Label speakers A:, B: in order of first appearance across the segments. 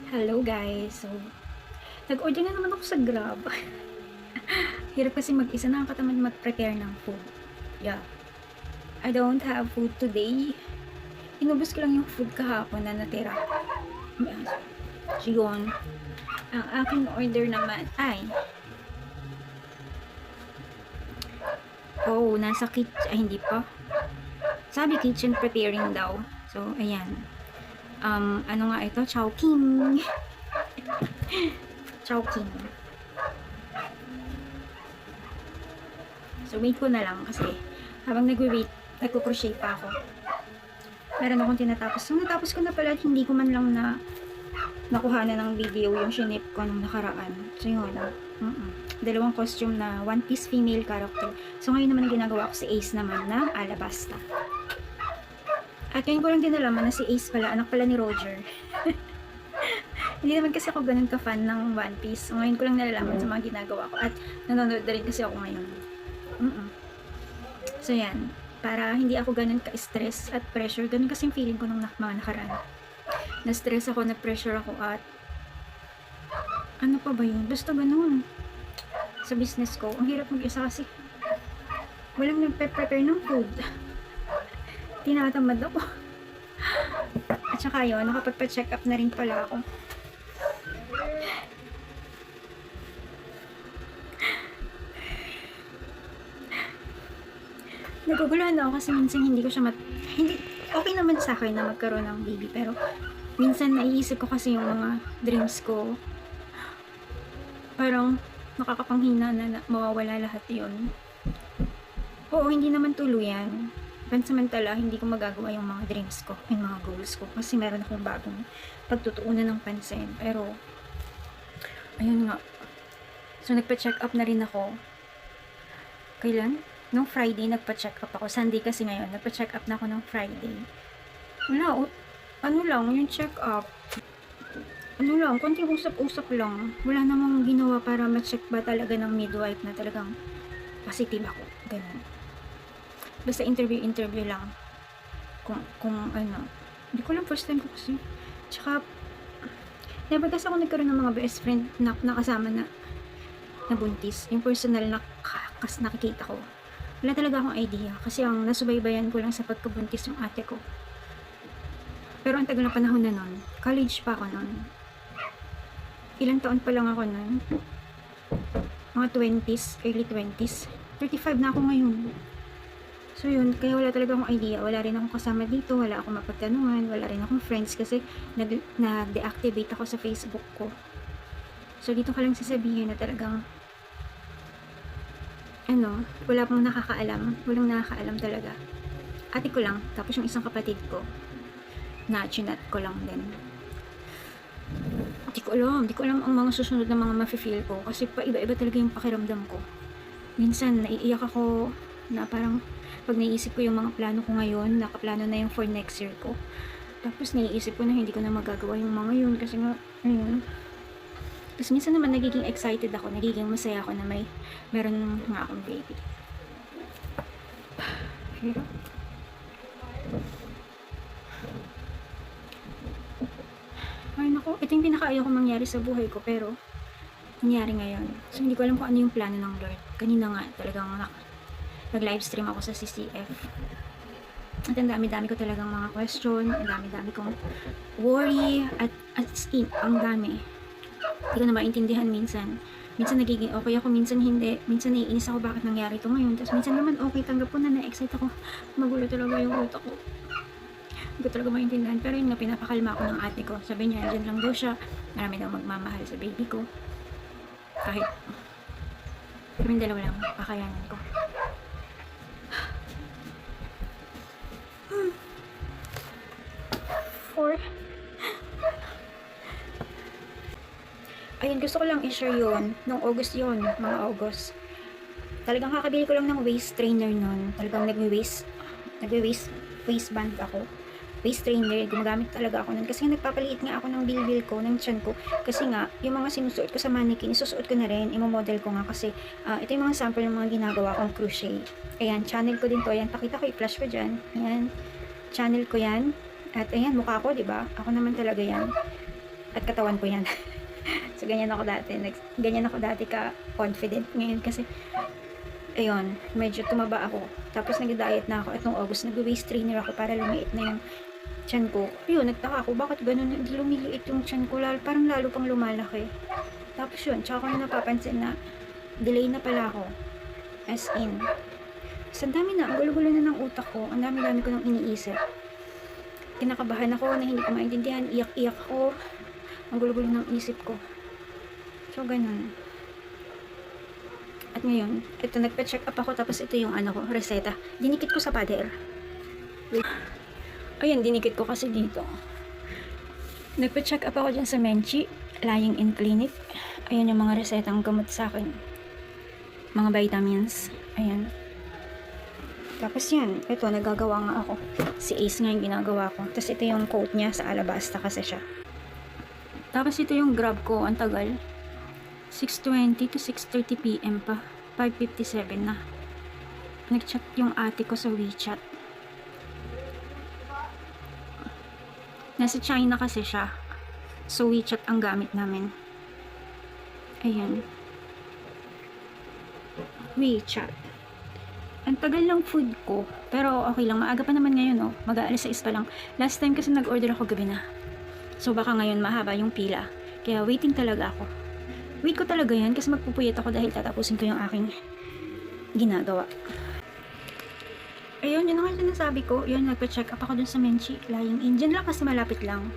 A: Hello guys. So, nag-order na naman ako sa Grab. Hirap kasi mag-isa, nakakatamad mag-prepare ng food. Yeah. I don't have food today. Inubos ko lang yung food kahapon na natira. So, yun. Ang aking order naman ay nasa kitchen. Ay, hindi pa. Sabi kitchen preparing daw. So, ayan. Ano nga ito? Chowking. Chowking. So, wait ko na lang kasi habang nagwe-wait, nagko-crochet pa ako. Meron akong tinatapos. So, natapos ko na pala, hindi ko man lang na nakuha na ng video yung shinip ko nung nakaraan. So, yun. Dalawang costume na One Piece female character. So, ngayon naman ginagawa ko si Ace naman na Alabasta. At ngayon ko lang din nalaman na si Ace pala, anak pala ni Roger. Hindi naman kasi ako ganun ka-fan ng One Piece. So, ngayon ko lang nalalaman sa mga ginagawa ko. At nanonood na rin kasi ako ngayon. So, yan. Para hindi ako ganun ka-stress at pressure. Ganun kasing feeling ko nung mga nakaraan. Na-stress ako, na-pressure ako at ano pa ba yun? Basta ganun. Sa business ko, ang hirap mag-isa kasi walang nagpe-prepare ng food. Tinatamad ako. At saka yun, nakapagpa-check up na rin pala ako. Naguguluhan ako kasi minsan hindi ko siya hindi, okay naman sa akin na magkaroon ng baby, pero minsan naiisip ko kasi yung mga dreams ko. Parang nakakapanghina na mawawala lahat yun. Oo, hindi naman tuluyan. Pansamantala, hindi ko magagawa yung mga dreams ko, yung mga goals ko. Kasi meron akong bagong pagtutuunan ng pansin. Pero, ayun nga. So, nagpa-check up na rin ako. Kailan? Nung Friday, nagpa-check up ako. Sunday kasi ngayon, nagpa-check up na ako nung Friday. Wala, ano lang, yung check up. Ano lang, konting usap-usap lang. Wala namang ginawa para ma-check ba talaga ng midwife na talagang positive ako. Ganun. Basta interview lang. Kung ano. Hindi ko lang, first time ko kasi. Tsaka, never kasi ako nagkaroon ng mga best friend na kasama na buntis. Yung personal na nakikita ko. Wala talaga akong idea. Kasi ang nasubaybayan ko lang sa pagkabuntis yung ate ko. Pero ang tagal na panahon na nun. College pa ako nun. Ilang taon pa lang ako nun. Mga 20s, early 20s. 35 na ako ngayon. So yun, kaya wala talaga akong idea. Wala rin akong kasama dito, wala akong mapagtanungan, wala rin akong friends kasi nag-deactivate ako sa Facebook ko. So dito ka lang sasabihin na talagang wala pong nakakaalam. Walang nakakaalam talaga. Ate ko lang, tapos yung isang kapatid ko na chinat ko lang din. Di ko alam ang mga susunod na mga mafe-feel ko kasi pa iba-iba talaga yung pakiramdam ko. Minsan, naiiyak ako na parang pag naiisip ko yung mga plano ko ngayon, nakaplano na yung for next year ko. Tapos naiisip ko na hindi ko na magagawa yung mga yun kasi nga, ayun. Tapos minsan naman nagiging excited ako, nagiging masaya ako na meron nga akong baby. Hirap. Ay naku, ito yung pinakaayaw ko mangyari sa buhay ko pero nangyari ngayon. So hindi ko alam kung ano yung plano ng Lord. Kanina nga talagang nag-livestream ako sa CCF. At ang dami-dami ko talagang mga question, ang dami-dami kong worry at ang dami. Hindi ko na maintindihan minsan. Minsan nagiging okay ako, minsan hindi. Minsan naiinis ako bakit nangyari ito ngayon. Tapos minsan naman okay, tanggap ko na-excite ako. Magulo talaga yung utak ko. Hindi ko talaga maintindihan. Pero yun nga, pinapakalma ako ng ate ko. Sabi niya, dyan lang daw siya. Marami daw magmamahal sa baby ko. Kahit kaming dalawa lang, kakayanan ko. Ayun, gusto ko lang i-share yun. Nung August yun, mga August. Talagang kakabili ko lang ng waist trainer nun. Talagang waistband ako. Waist trainer, gumagamit talaga ako nun. Kasi nagpapaliit nga ako ng bilbil ko, ng tiyan ko. Kasi nga, yung mga sinusuot ko sa mannequin, isusuot ko na rin, imomodel ko nga. Kasi ito yung mga sample ng mga ginagawa kong crochet. Ayan, channel ko din to. Ayan, pakita ko, i-flash ko dyan. Ayan, channel ko yan. At ayan, mukha ko, diba? Ako naman talaga yan. At katawan ko yan. So, ganyan ako dati. Ganyan ako dati ka-confident. Ngayon kasi, ayun, medyo tumaba ako. Tapos nag-diet na ako. At nung August, nag-waist trainer ako para lumiit na yung tiyan ko. Ayun, nagtaka ako, bakit ganun? Hindi lumiliit yung tiyan ko. Parang lalo pang lumalaki. Tapos yun, tsaka ko na napapansin na delay na pala ako. As in, sa dami na, ang gulo-gulo na ng utak ko. Ang dami-dami ko nang iniisip. Kinakabahan ako na hindi ko maintindihan. Iyak-iyak ako. Ang gulo-gulo ng isip ko. So, ganun. At ngayon, ito, nagpa-check up ako. Tapos ito yung ano ko, reseta. Dinikit ko sa pader. Ayan, dinikit ko kasi dito. Nagpa-check up ako dyan sa Menchi. Lying in clinic. Ayan yung mga resetang gamot sa akin. Mga vitamins. Ayan. Tapos yan, ito, nagagawa nga ako. Si Ace nga yung ginagawa ko. Tapos ito yung coat niya sa Alabasta kasi siya. Tapos ito yung grab ko, ang tagal. 6:20 to 6:30 PM pa. 5:57 na. Nag-chat yung ate ko sa WeChat. Nasa China kasi siya. So WeChat ang gamit namin. Ayan. WeChat. Ang tagal ng food ko. Pero okay lang. Maaga pa naman ngayon, oh. Mag-aalas 6 pa lang. Last time kasi nag-order ako gabi na. So baka ngayon mahaba yung pila. Kaya waiting talaga ako. Wait ko talaga yan kasi magpupuyat ako dahil tatapusin ko yung aking ginagawa. Ayun, yun ang sinasabi ko. Yun, nagpa-check up ako dun sa Menchi. Lying in. Dyan lang kasi malapit lang.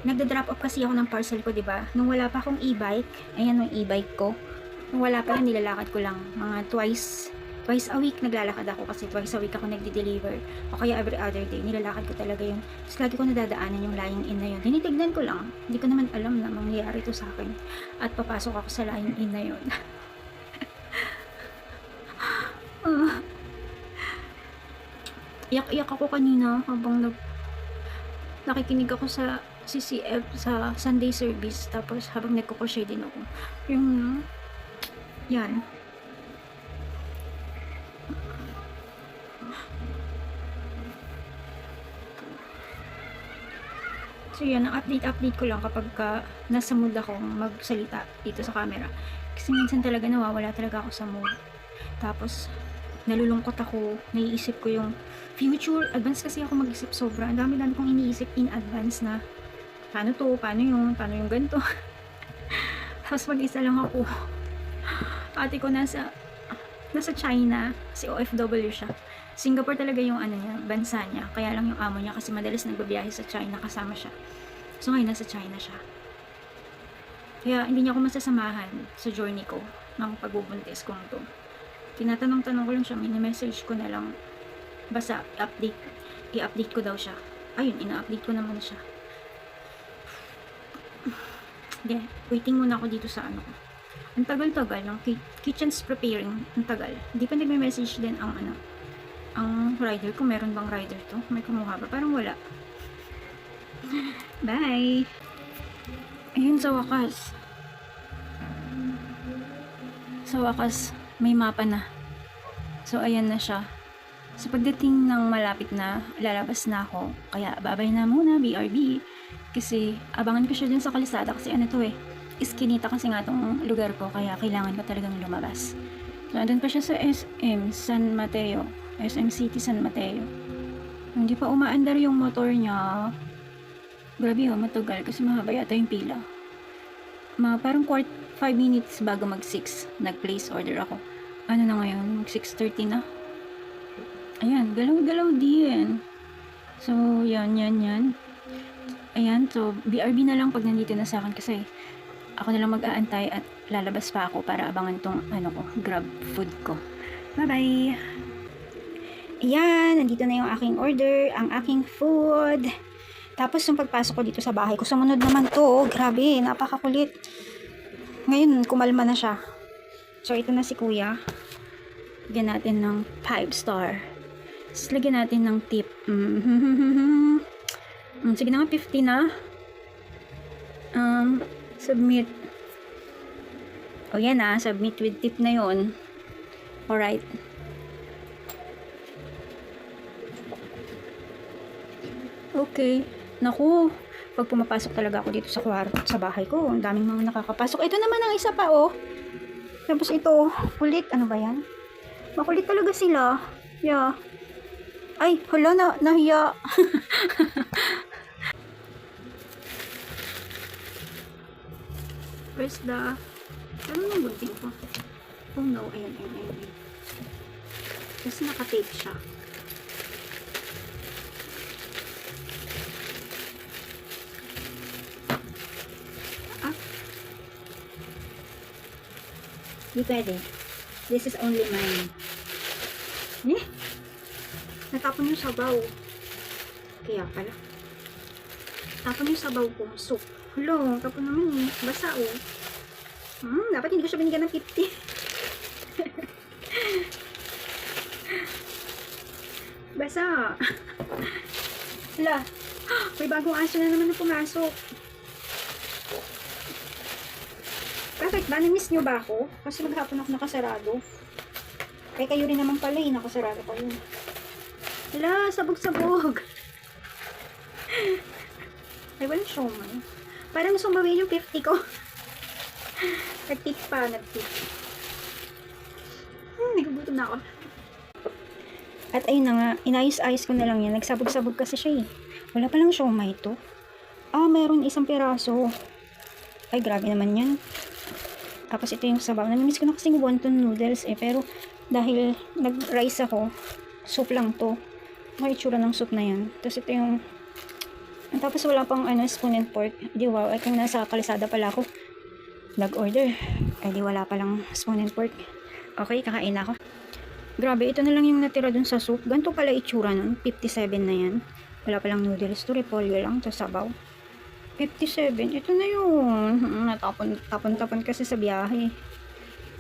A: Nagda-drop off kasi ako ng parcel ko, diba? Nung wala pa akong e-bike. Ayan yung e-bike ko. Nung wala pa yan, nilalakad ko lang. Mga twice a week naglalakad ako kasi twice a week ako nagde-deliver. O kaya every other day, nilalakad ko talaga yun. Tapos lagi ko nadadaanan yung lying in na yun. Tinitignan ko lang. Hindi ko naman alam na mangyayari to sa akin. At papasok ako sa lying in na yun. Iyak-iyak ako kanina habang nakikinig ako sa CCF sa Sunday service. Tapos habang nagko-crochet din ako. Yung yan. So yan, ang update ko lang kapag nasa mood akong magsalita dito sa camera. Kasi minsan talaga nawawala talaga ako sa mood. Tapos, nalulungkot ako, naiisip ko yung future. Advance kasi ako mag-isip sobra. Ang dami-dami kong iniisip in advance na paano to, paano yung ganito. Tapos mag-isa lang ako. Ate ko nasa China, si OFW siya. Singapore talaga yung ano niya, bansa niya. Kaya lang yung amo niya kasi madalas nagbabiyahe sa China kasama siya. So ngayon nasa China siya. Kaya hindi niya ako masasamahan sa journey ko ng pagbubuntis kong to. Tinatanong-tanong ko lang siya, mini-message ko na lang. Basta i-update ko daw siya. Ayun, ina-update ko naman siya. Yeah, waiting muna ako dito sa ano ko. Ang tagal-tagal ng kitchen's preparing. Ang tagal. Hindi pa nagme-message din ang rider ko. Meron bang rider to? May kumuha ba? Parang wala. Bye! Ayun, sa wakas. Sa wakas, may mapa na. So, ayan na siya. So, pagdating ng malapit na, lalabas na ako. Kaya, babay na muna, BRB. Kasi, abangan ko siya dun sa kalisada. Kasi ano to iskinita kasi nga tong lugar ko. Kaya, kailangan ko talagang lumabas. So, andun pa siya sa SM San Mateo. SM City San Mateo. Hindi pa umaandar yung motor niya. Grabe matagal kasi mahaba yata yung pila. Parang 5 minutes bago mag 6 nag-place order ako. Ano na ngayon? Mag 6:30 na. Ayan, galaw-galaw din. So, yan. Ayan, so BRB na lang pag nandito na sa akin kasi ako na lang mag-aantay at lalabas pa ako para abangan tong grab food ko. Bye-bye! Ayan, nandito na yung aking order, ang aking food. Tapos yung pagpasok ko dito sa bahay ko, sumunod naman to. Grabe, napakakulit. Ngayon, kumalma na siya. So, ito na si kuya. Lagyan natin ng 5 star. Tapos, lagyan natin ng tip. Sige na nga, 50 na. Submit. O yan submit with tip na yon. Alright. Okay. Naku, Pag pumapasok talaga ako dito sa kwarto, sa bahay ko, ang daming mga nakakapasok. Ito naman ang isa pa, oh. Tapos ito, kulit. Ano ba yan? Makulit talaga sila. Yeah. Ay, hala na, nahiya. Where's the... Ano nang gunting ko? Oh no, ayan. Kasi naka-tape siya. Di pwede. This is only mine. Eh? Natapon yung sabaw. Kaya pala. Tapon yung sabaw ko. Soup. Hello, tapon naman eh. Basa oh. Dapat hindi ko siya binigyan ng 50. Basa. Hala. May bagong aso na naman na pumasok. Bakit ba? Namiss nyo ba ako? Kasi maghapon ako nakasarado. Kaya kayo rin naman pala eh. Nakasarado kayo. Hala, sabog-sabog. Ay, walang siomay. Parang sumbawi yung 50 ko. Nag-tip pa, nag-tip. Nagugutom na ako. At ayun na nga, inayos-ayos ko na lang yan. Nagsabog-sabog kasi siya eh. Wala palang siomay ito. Meron isang piraso. Ay, grabe naman yan. Tapos ito yung sabaw. Namimiss ko na kasing wonton noodles eh. Pero dahil nag-rice ako, soup lang to. May itsura ng soup na yan. Tapos ito yung... Tapos wala pang spoon and fork. Di wow, ay kung nasa kalisada pala ako nag-order. Ay di wala palang spoon and fork. Okay, kakain ako. Grabe, ito na lang yung natira dun sa soup. Ganito pala itsura nun. 57 na yan. Wala palang noodles to. Repolyo lang. Tapos sabaw. 57. Ito na yun. Natapon kasi sa biyahe.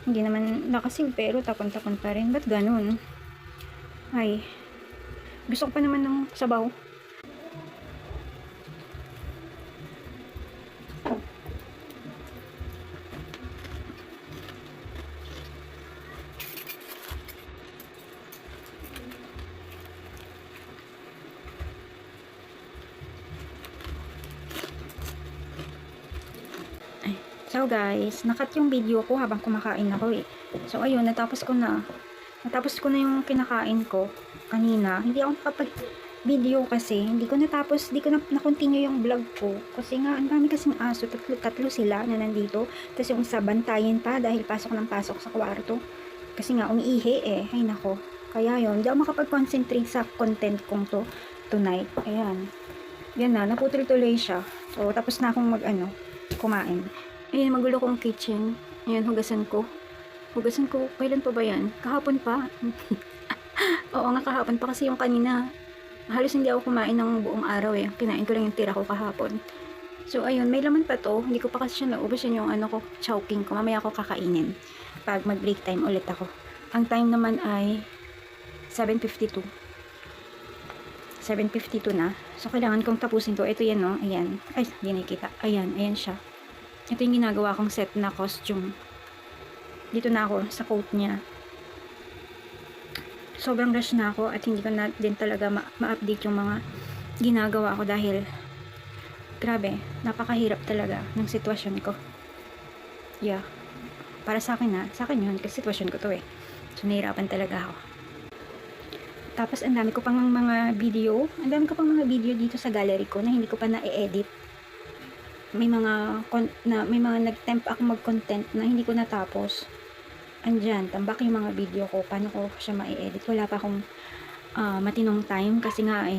A: Hindi naman nakasil pero tapon-tapon pa rin. Ba't ganun? Ay. Gusto ko pa naman ng sabaw. So guys, nakat yung video ko habang kumakain ako eh. So ayun, natapos ko na yung kinakain ko kanina. Hindi ako nakapag-video kasi hindi ko natapos, hindi ko na-continue yung vlog ko. Kasi nga, ang dami kasing aso, tatlo sila na nandito. Tapos yung isa bantayin pa dahil pasok ng pasok sa kwarto. Kasi nga, umiihi eh. Ay nako. Kaya yun, hindi ako makapag-concentrate sa content kong to tonight. Ayan. Yan na, naputol tuloy siya. So, tapos na akong kumain. Ayan, magulo kong kitchen. Ayan, hugasan ko. Kailan pa ba yan? Kahapon pa. Oo nga, kahapon pa kasi yung kanina. Halos hindi ako kumain ng buong araw eh. Kinain ko lang yung tira ko kahapon. So, ayun, may laman pa to. Hindi ko pa kasi siya naubos yun yung chowking ko. Mamaya ako kakainin. Pag mag-break time ulit ako. Ang time naman ay 7:52. 7:52 na. So, kailangan kong tapusin to. Ito yan, no? Ayan. Ay, hindi nakikita. Ayan siya. Ito yung ginagawa kong set na costume. Dito na ako sa coat niya. Sobrang rush na ako at hindi ko na din talaga ma-update yung mga ginagawa ko dahil grabe, napakahirap talaga ng sitwasyon ko. Yeah. Para sa akin sa akin yun kasi sitwasyon ko to eh. So nahirapan talaga ako. Tapos ang dami ko pang mga video dito sa gallery ko na hindi ko pa na-edit. May mga nag-temp ako mag-content na hindi ko natapos. Andyan, tambak yung mga video ko. Paano ko siya ma-edit? Wala pa akong matinong time kasi nga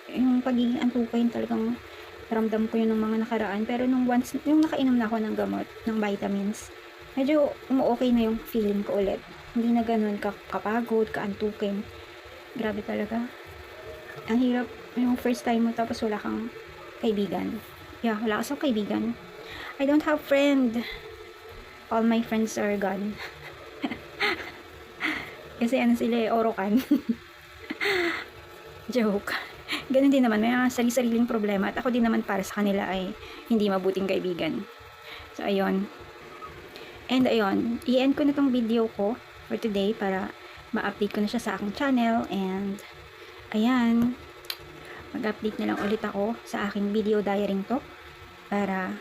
A: yung pagiging antukayin talagang ramdam ko yun ng mga nakaraan. Pero yung nakainom na ako ng gamot, ng vitamins, medyo okay na yung feeling ko ulit. Hindi na ganun kapagod, kaantukin. Grabe talaga. Ang hirap yung first time mo tapos wala kang kaibigan. Yeah, wala kasang kaibigan. I don't have friend. All my friends are gone. Kasi sila orokan. Joke. Ganun din naman, may mga sariling problema. At ako din naman para sa kanila ay hindi mabuting kaibigan. So, ayun. And ayun, i-end ko na tong video ko for today para ma-update ko na siya sa aking channel. And, ayan. mag-update na lang ulit ako sa aking video diary to para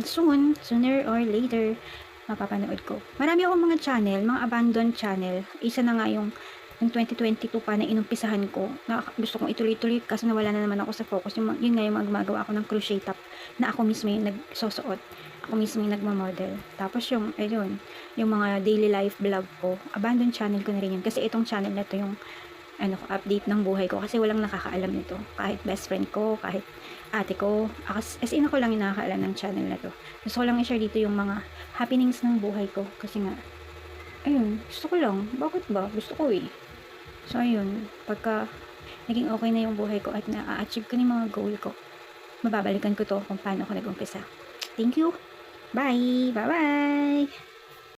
A: sooner or later mapapanood ko. Marami akong mga channel, mga abandoned channel. Isa na nga yung 2022 pa na inumpisahan ko na gusto kong ituloy-tuloy kasi nawala na naman ako sa focus. Yun nga yung gumagawa ako ng crochet top na ako mismo yung nagsusuot. Ako mismo yung nagmamodel. Tapos yung, ayun, yung mga daily life vlog ko, abandoned channel ko na rin yun. Kasi itong channel na to yung update ng buhay ko kasi walang nakakaalam nito. Kahit best friend ko, kahit ate ko, as in ako lang yung nakakaalam ng channel na to. Gusto ko lang i-share dito yung mga happenings ng buhay ko kasi nga, ayun, gusto ko lang. Bakit ba? Gusto ko eh. So, ayun, pagka naging okay na yung buhay ko at na-achieve ko na yung mga goal ko, mababalikan ko to kung paano ako nag-umpisa. Thank you. Bye! Bye-bye!